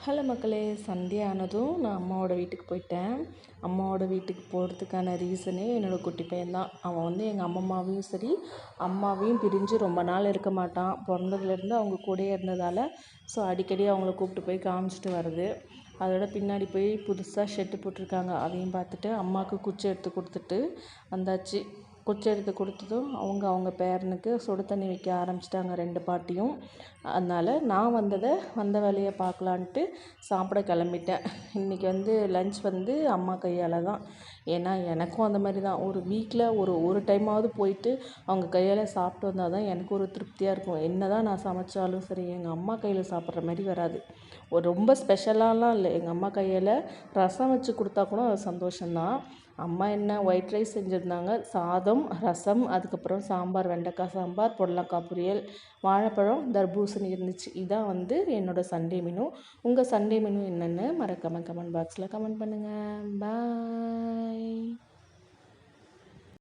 Hello மக்களே, Sunday ஆனதும் நான் அம்மாவோட வீட்டுக்கு போயிட்டேன். அம்மாவோட வீட்டுக்கு போகிறதுக்கான ரீசனே என்னோடய குட்டி பையன் தான். அவன் வந்து எங்கள் அம்மம்மாவையும் சரி அம்மாவையும் பிரிஞ்சு ரொம்ப நாள் இருக்க மாட்டான். பிறந்ததுலேருந்து அவங்க கூடயே இருந்ததால் அடிக்கடி அவங்கள கூப்பிட்டு போய் காமிச்சிட்டு வருது. அதோட பின்னாடி போய் புதுசாக ஷெட்டு போட்டிருக்காங்க. அதையும் பார்த்துட்டு அம்மாவுக்கு குச்சி எடுத்து கொடுத்துட்டு வந்தாச்சு. குச்சி எடுத்து கொடுத்ததும் அவங்க பேரனுக்கு சுடு தண்ணி வைக்க ஆரம்பிச்சிட்டாங்க 2 பாட்டியும். அதனால் நான் வந்த வேலையை பார்க்கலான்ட்டு சாப்பிட கிளம்பிட்டேன். இன்றைக்கி லன்ச் அம்மா கையால் தான். ஏன்னா எனக்கும் அந்த மாதிரி தான். ஒரு வீக்கில் ஒரு டைமாவது போயிட்டு அவங்க கையால் சாப்பிட்டு வந்தால் தான் எனக்கு ஒரு திருப்தியாக இருக்கும். என்ன தான் நான் சமைச்சாலும் சரி, எங்கள் அம்மா கையில் சாப்பிட்ற மாதிரி வராது. ரொம்ப ஸ்பெஷலாலாம் இல்லை. எங்கள் அம்மா கையால் ரசம் வச்சு கொடுத்தா கூட அது சந்தோஷம்தான். அம்மா என்ன ஒயிட் ரைஸ் செஞ்சுருந்தாங்க, சாதம், ரசம், அதுக்கப்புறம் சாம்பார், வெண்டைக்காய் சாம்பார், புடலங்காய் பொரியல், வாழைப்பழம், தர்பூசணி இருந்துச்சு. இதான் என்னோடய சண்டே மெனு. உங்கள் சண்டே மெனு என்னென்னு மறக்காமல் கமெண்ட் பாக்ஸில் கமெண்ட் பண்ணுங்கள். பாய்.